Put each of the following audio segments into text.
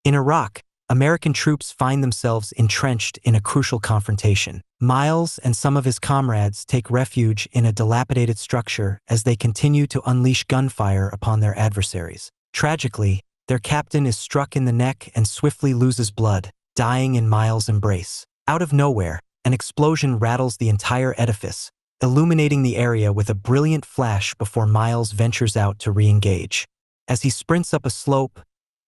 In Iraq, American troops find themselves entrenched in a crucial confrontation. Miles and some of his comrades take refuge in a dilapidated structure as they continue to unleash gunfire upon their adversaries. Tragically, their captain is struck in the neck and swiftly loses blood, dying in Miles' embrace. Out of nowhere, an explosion rattles the entire edifice, illuminating the area with a brilliant flash before Miles ventures out to re-engage. As he sprints up a slope,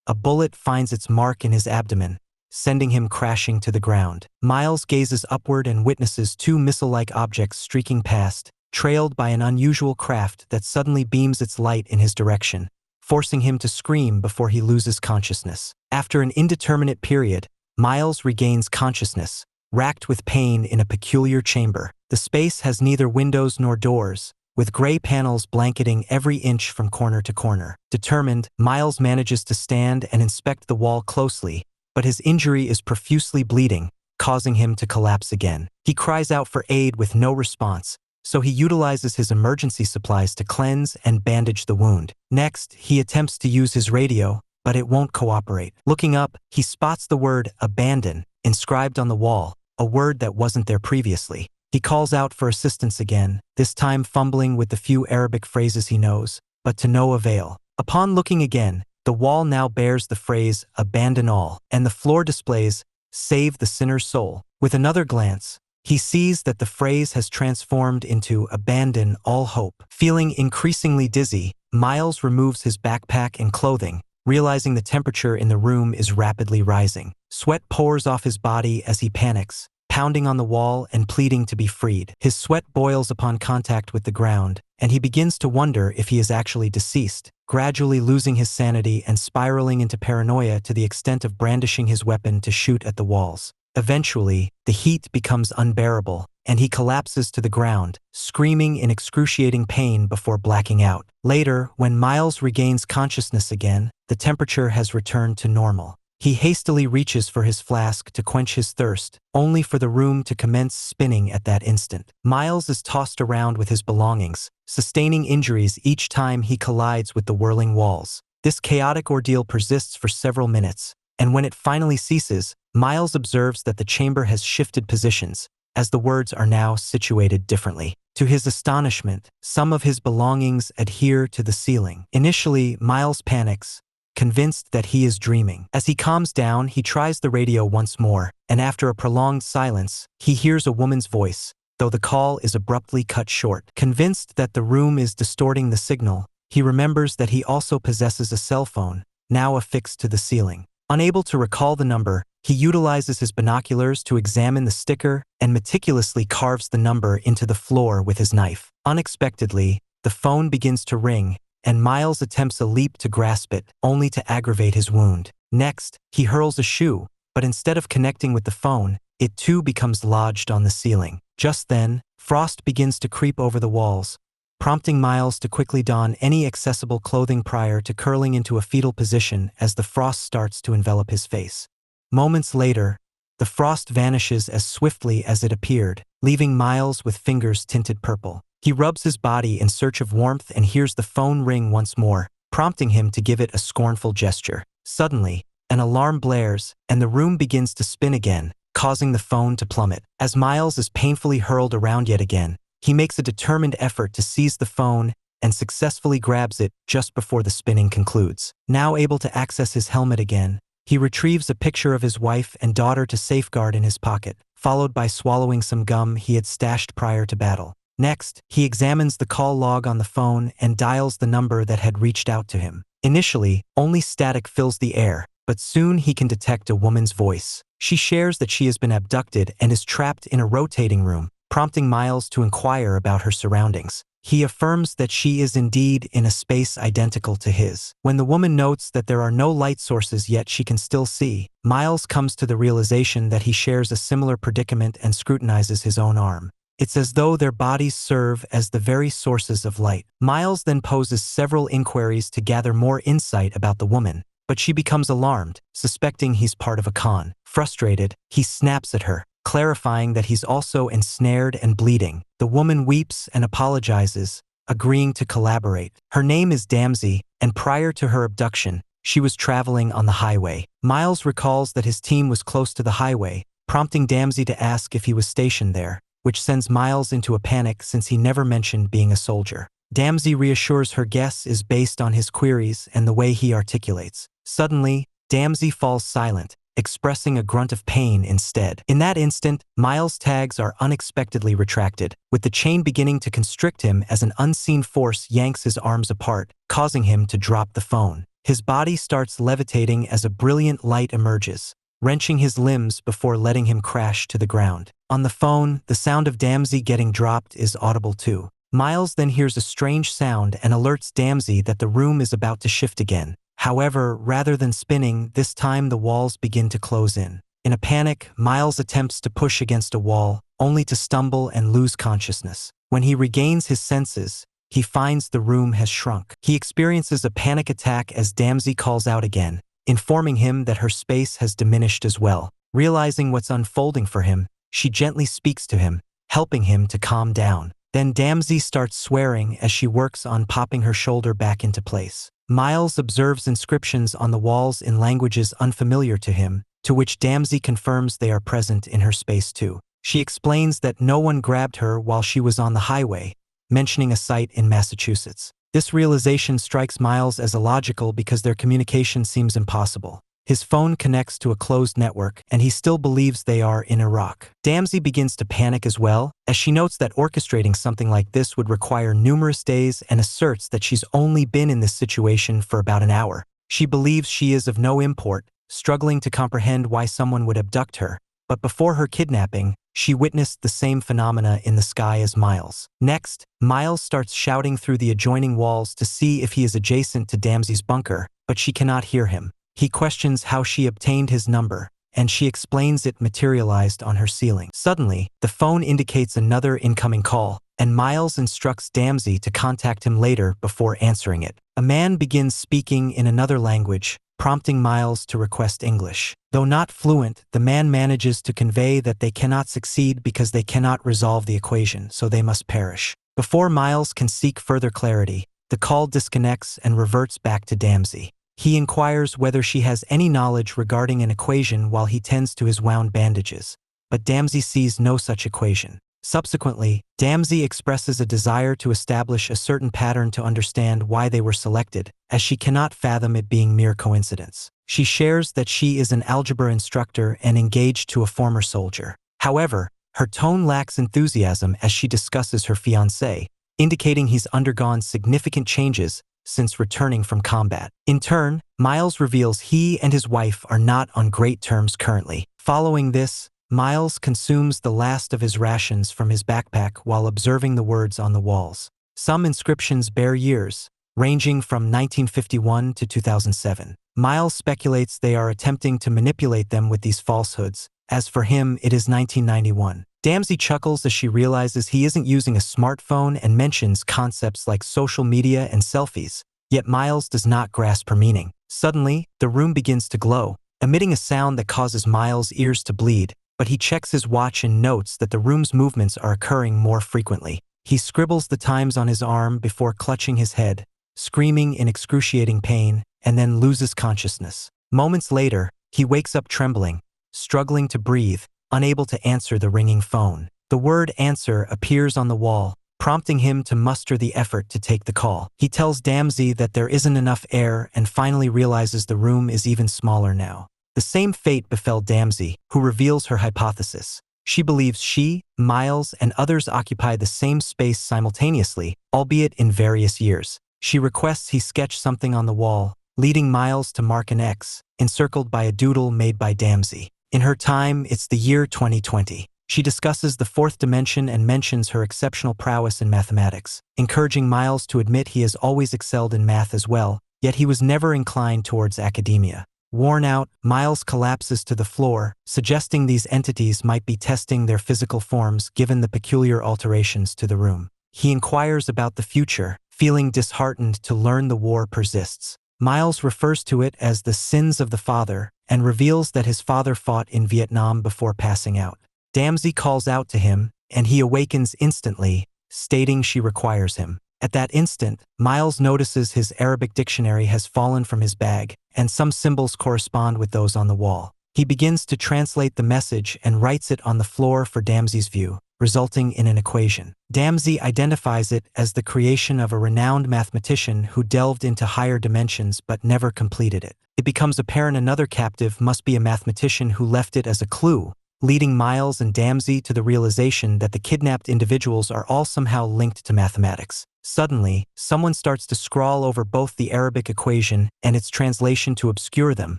a bullet finds its mark in his abdomen, sending him crashing to the ground. Miles gazes upward and witnesses two missile-like objects streaking past, trailed by an unusual craft that suddenly beams its light in his direction, forcing him to scream before he loses consciousness. After an indeterminate period, Miles regains consciousness, racked with pain in a peculiar chamber. The space has neither windows nor doors, with gray panels blanketing every inch from corner to corner. Determined, Miles manages to stand and inspect the wall closely, but his injury is profusely bleeding, causing him to collapse again. He cries out for aid with no response, so he utilizes his emergency supplies to cleanse and bandage the wound. Next, he attempts to use his radio, but it won't cooperate. Looking up, he spots the word "abandon" inscribed on the wall, a word that wasn't there previously. He calls out for assistance again, this time fumbling with the few Arabic phrases he knows, but to no avail. Upon looking again, the wall now bears the phrase "abandon all," and the floor displays "save the sinner's soul." With another glance, he sees that the phrase has transformed into "abandon all hope." Feeling increasingly dizzy, Miles removes his backpack and clothing, realizing the temperature in the room is rapidly rising. Sweat pours off his body as he panics, pounding on the wall and pleading to be freed. His sweat boils upon contact with the ground, and he begins to wonder if he is actually deceased, gradually losing his sanity and spiraling into paranoia to the extent of brandishing his weapon to shoot at the walls. Eventually, the heat becomes unbearable, and he collapses to the ground, screaming in excruciating pain before blacking out. Later, when Miles regains consciousness again, the temperature has returned to normal. He hastily reaches for his flask to quench his thirst, only for the room to commence spinning at that instant. Miles is tossed around with his belongings, sustaining injuries each time he collides with the whirling walls. This chaotic ordeal persists for several minutes, and when it finally ceases, Miles observes that the chamber has shifted positions, as the words are now situated differently. To his astonishment, some of his belongings adhere to the ceiling. Initially, Miles panics, convinced that he is dreaming. As he calms down, he tries the radio once more, and after a prolonged silence, he hears a woman's voice, though the call is abruptly cut short. Convinced that the room is distorting the signal, he remembers that he also possesses a cell phone, now affixed to the ceiling. Unable to recall the number, he utilizes his binoculars to examine the sticker and meticulously carves the number into the floor with his knife. Unexpectedly, the phone begins to ring, and Miles attempts a leap to grasp it, only to aggravate his wound. Next, he hurls a shoe, but instead of connecting with the phone, it too becomes lodged on the ceiling. Just then, frost begins to creep over the walls, prompting Miles to quickly don any accessible clothing prior to curling into a fetal position as the frost starts to envelop his face. Moments later, the frost vanishes as swiftly as it appeared, leaving Miles with fingers tinted purple. He rubs his body in search of warmth and hears the phone ring once more, prompting him to give it a scornful gesture. Suddenly, an alarm blares, and the room begins to spin again, causing the phone to plummet. As Miles is painfully hurled around yet again, he makes a determined effort to seize the phone and successfully grabs it just before the spinning concludes. Now able to access his helmet again, he retrieves a picture of his wife and daughter to safeguard in his pocket, followed by swallowing some gum he had stashed prior to battle. Next, he examines the call log on the phone and dials the number that had reached out to him. Initially, only static fills the air, but soon he can detect a woman's voice. She shares that she has been abducted and is trapped in a rotating room, prompting Miles to inquire about her surroundings. He affirms that she is indeed in a space identical to his. When the woman notes that there are no light sources yet she can still see, Miles comes to the realization that he shares a similar predicament and scrutinizes his own arm. It's as though their bodies serve as the very sources of light. Miles then poses several inquiries to gather more insight about the woman, but she becomes alarmed, suspecting he's part of a con. Frustrated, he snaps at her, clarifying that he's also ensnared and bleeding. The woman weeps and apologizes, agreeing to collaborate. Her name is Damsey, and prior to her abduction, she was traveling on the highway. Miles recalls that his team was close to the highway, prompting Damsey to ask if he was stationed there, which sends Miles into a panic since he never mentioned being a soldier. Damsey reassures her guess is based on his queries and the way he articulates. Suddenly, Damsey falls silent, expressing a grunt of pain instead. In that instant, Miles' tags are unexpectedly retracted, with the chain beginning to constrict him as an unseen force yanks his arms apart, causing him to drop the phone. His body starts levitating as a brilliant light emerges, wrenching his limbs before letting him crash to the ground. On the phone, the sound of Damsey getting dropped is audible too. Miles then hears a strange sound and alerts Damsey that the room is about to shift again. However, rather than spinning, this time the walls begin to close in. In a panic, Miles attempts to push against a wall, only to stumble and lose consciousness. When he regains his senses, he finds the room has shrunk. He experiences a panic attack as Damsey calls out again, informing him that her space has diminished as well. Realizing what's unfolding for him, she gently speaks to him, helping him to calm down. Then Damsey starts swearing as she works on popping her shoulder back into place. Miles observes inscriptions on the walls in languages unfamiliar to him, to which Damsey confirms they are present in her space too. She explains that no one grabbed her while she was on the highway, mentioning a site in Massachusetts. This realization strikes Miles as illogical because their communication seems impossible. His phone connects to a closed network, and he still believes they are in Iraq. Damsey begins to panic as well, as she notes that orchestrating something like this would require numerous days and asserts that she's only been in this situation for about an hour. She believes she is of no import, struggling to comprehend why someone would abduct her, but before her kidnapping, she witnessed the same phenomena in the sky as Miles. Next, Miles starts shouting through the adjoining walls to see if he is adjacent to Damsey's bunker, but she cannot hear him. He questions how she obtained his number, and she explains it materialized on her ceiling. Suddenly, the phone indicates another incoming call, and Miles instructs Damsey to contact him later before answering it. A man begins speaking in another language, prompting Miles to request English. Though not fluent, the man manages to convey that they cannot succeed because they cannot resolve the equation, so they must perish. Before Miles can seek further clarity, the call disconnects and reverts back to Damsey. He inquires whether she has any knowledge regarding an equation while he tends to his wound bandages, but Damsey sees no such equation. Subsequently, Damsey expresses a desire to establish a certain pattern to understand why they were selected, as she cannot fathom it being mere coincidence. She shares that she is an algebra instructor and engaged to a former soldier. However, her tone lacks enthusiasm as she discusses her fiancé, indicating he's undergone significant changes since returning from combat. In turn, Miles reveals he and his wife are not on great terms currently. Following this, Miles consumes the last of his rations from his backpack while observing the words on the walls. Some inscriptions bear years, ranging from 1951 to 2007. Miles speculates they are attempting to manipulate them with these falsehoods. As for him, it is 1991. Damsey chuckles as she realizes he isn't using a smartphone and mentions concepts like social media and selfies, yet Miles does not grasp her meaning. Suddenly, the room begins to glow, emitting a sound that causes Miles' ears to bleed, but he checks his watch and notes that the room's movements are occurring more frequently. He scribbles the times on his arm before clutching his head, screaming in excruciating pain, and then loses consciousness. Moments later, he wakes up trembling, struggling to breathe, unable to answer the ringing phone. The word answer appears on the wall, prompting him to muster the effort to take the call. He tells Damsey that there isn't enough air and finally realizes the room is even smaller now. The same fate befell Damsey, who reveals her hypothesis. She believes she, Miles, and others occupy the same space simultaneously, albeit in various years. She requests he sketch something on the wall, leading Miles to mark an X, encircled by a doodle made by Damsey. In her time, it's the year 2020. She discusses the fourth dimension and mentions her exceptional prowess in mathematics, encouraging Miles to admit he has always excelled in math as well, yet he was never inclined towards academia. Worn out, Miles collapses to the floor, suggesting these entities might be testing their physical forms given the peculiar alterations to the room. He inquires about the future, feeling disheartened to learn the war persists. Miles refers to it as the sins of the father and reveals that his father fought in Vietnam before passing out. Damsey calls out to him, and he awakens instantly, stating she requires him. At that instant, Miles notices his Arabic dictionary has fallen from his bag, and some symbols correspond with those on the wall. He begins to translate the message and writes it on the floor for Damsy's view, resulting in an equation. Damsy identifies it as the creation of a renowned mathematician who delved into higher dimensions but never completed it. It becomes apparent another captive must be a mathematician who left it as a clue, leading Miles and Damsy to the realization that the kidnapped individuals are all somehow linked to mathematics. Suddenly, someone starts to scrawl over both the Arabic equation and its translation to obscure them,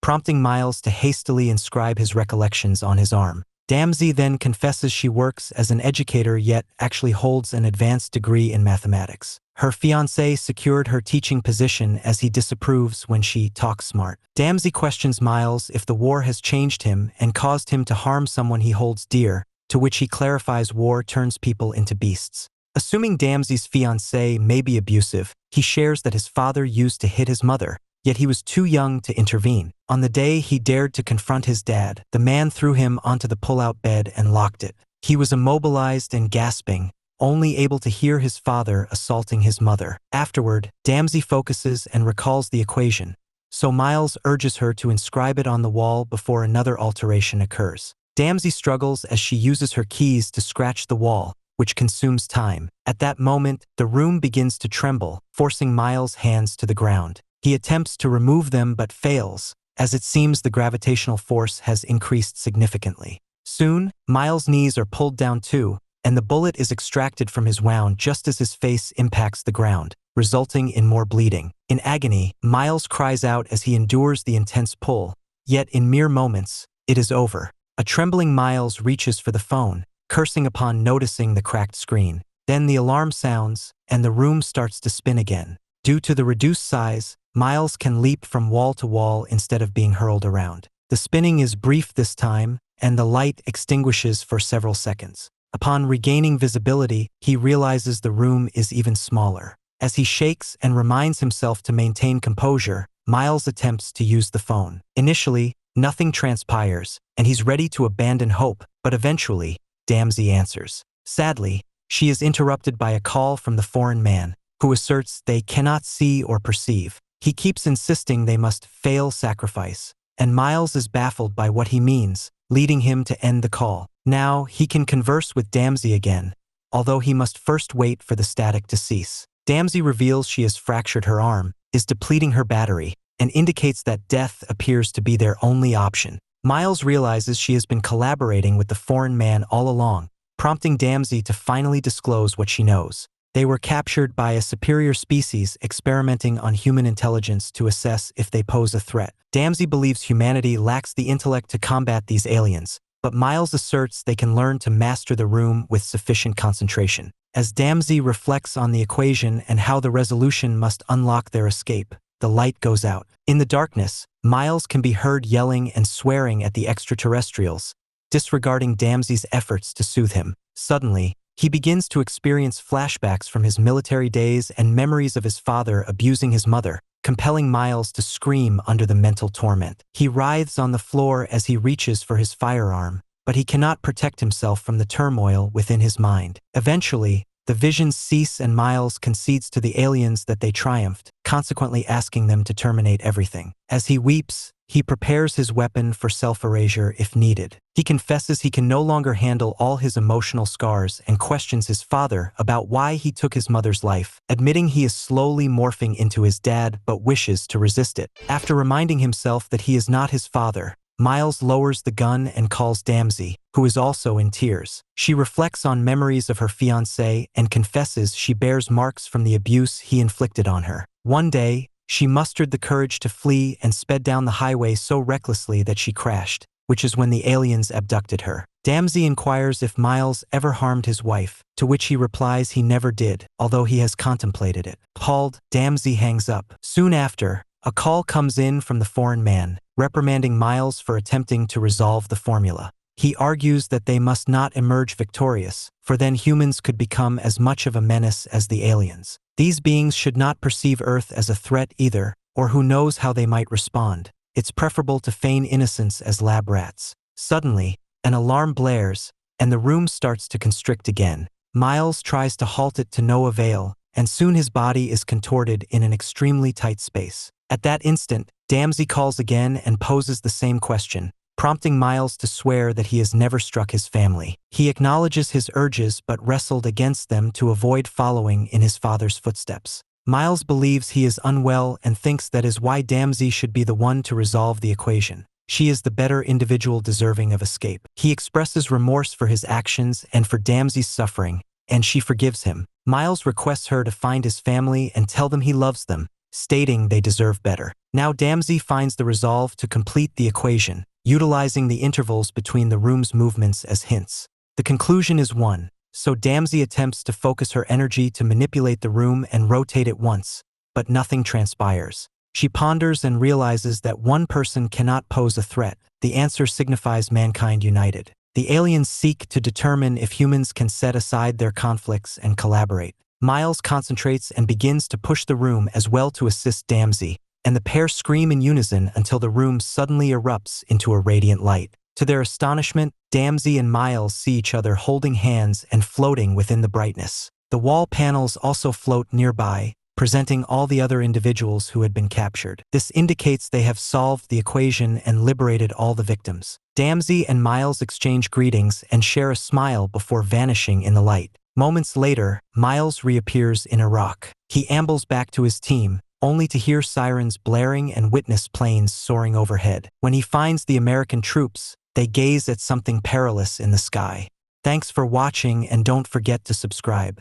prompting Miles to hastily inscribe his recollections on his arm. Damsy then confesses she works as an educator yet actually holds an advanced degree in mathematics. Her fiancé secured her teaching position as he disapproves when she talks smart. Damsy questions Miles if the war has changed him and caused him to harm someone he holds dear, to which he clarifies war turns people into beasts. Assuming Damsy's fiancé may be abusive, he shares that his father used to hit his mother, yet he was too young to intervene. On the day he dared to confront his dad, the man threw him onto the pull-out bed and locked it. He was immobilized and gasping, only able to hear his father assaulting his mother. Afterward, Damsy focuses and recalls the equation, so Miles urges her to inscribe it on the wall before another alteration occurs. Damsy struggles as she uses her keys to scratch the wall, which consumes time. At that moment, the room begins to tremble, forcing Miles' hands to the ground. He attempts to remove them but fails, as it seems the gravitational force has increased significantly. Soon, Miles' knees are pulled down too, and the bullet is extracted from his wound just as his face impacts the ground, resulting in more bleeding. In agony, Miles cries out as he endures the intense pull, yet in mere moments, it is over. A trembling Miles reaches for the phone, cursing upon noticing the cracked screen. Then the alarm sounds, and the room starts to spin again. Due to the reduced size, Miles can leap from wall to wall instead of being hurled around. The spinning is brief this time, and the light extinguishes for several seconds. Upon regaining visibility, he realizes the room is even smaller. As he shakes and reminds himself to maintain composure, Miles attempts to use the phone. Initially, nothing transpires, and he's ready to abandon hope, but eventually, Damsy answers. Sadly, she is interrupted by a call from the foreign man, who asserts they cannot see or perceive. He keeps insisting they must fail sacrifice, and Miles is baffled by what he means, leading him to end the call. Now, he can converse with Damsy again, although he must first wait for the static to cease. Damsy reveals she has fractured her arm, is depleting her battery, and indicates that death appears to be their only option. Miles realizes she has been collaborating with the foreign man all along, prompting Damsy to finally disclose what she knows. They were captured by a superior species experimenting on human intelligence to assess if they pose a threat. Damsy believes humanity lacks the intellect to combat these aliens, but Miles asserts they can learn to master the room with sufficient concentration. As Damsy reflects on the equation and how the resolution must unlock their escape, the light goes out. In the darkness, Miles can be heard yelling and swearing at the extraterrestrials, disregarding Damsy's efforts to soothe him. Suddenly, he begins to experience flashbacks from his military days and memories of his father abusing his mother, compelling Miles to scream under the mental torment. He writhes on the floor as he reaches for his firearm, but he cannot protect himself from the turmoil within his mind. Eventually, the visions cease and Miles concedes to the aliens that they triumphed, consequently asking them to terminate everything. As he weeps, he prepares his weapon for self-erasure if needed. He confesses he can no longer handle all his emotional scars and questions his father about why he took his mother's life, admitting he is slowly morphing into his dad but wishes to resist it. After reminding himself that he is not his father, Miles lowers the gun and calls Damsy, who is also in tears. She reflects on memories of her fiancé and confesses she bears marks from the abuse he inflicted on her. One day, she mustered the courage to flee and sped down the highway so recklessly that she crashed, which is when the aliens abducted her. Damsy inquires if Miles ever harmed his wife, to which he replies he never did, although he has contemplated it. Appalled, Damsy hangs up. Soon after, a call comes in from the foreign man, reprimanding Miles for attempting to resolve the formula. He argues that they must not emerge victorious, for then humans could become as much of a menace as the aliens. These beings should not perceive Earth as a threat either, or who knows how they might respond. It's preferable to feign innocence as lab rats. Suddenly, an alarm blares, and the room starts to constrict again. Miles tries to halt it to no avail, and soon his body is contorted in an extremely tight space. At that instant, Damsey calls again and poses the same question, prompting Miles to swear that he has never struck his family. He acknowledges his urges but wrestled against them to avoid following in his father's footsteps. Miles believes he is unwell and thinks that is why Damsey should be the one to resolve the equation. She is the better individual deserving of escape. He expresses remorse for his actions and for Damsey's suffering, and she forgives him. Miles requests her to find his family and tell them he loves them, stating they deserve better. Now Damsey finds the resolve to complete the equation, utilizing the intervals between the room's movements as hints. The conclusion is 1, so Damsey attempts to focus her energy to manipulate the room and rotate it once, but nothing transpires. She ponders and realizes that one person cannot pose a threat. The answer signifies mankind united. The aliens seek to determine if humans can set aside their conflicts and collaborate. Miles concentrates and begins to push the room as well to assist Damsey, and the pair scream in unison until the room suddenly erupts into a radiant light. To their astonishment, Damsey and Miles see each other holding hands and floating within the brightness. The wall panels also float nearby, presenting all the other individuals who had been captured. This indicates they have solved the equation and liberated all the victims. Damsey and Miles exchange greetings and share a smile before vanishing in the light. Moments later, Miles reappears in Iraq. He ambles back to his team, only to hear sirens blaring and witness planes soaring overhead. When he finds the American troops, they gaze at something perilous in the sky. Thanks for watching and don't forget to subscribe.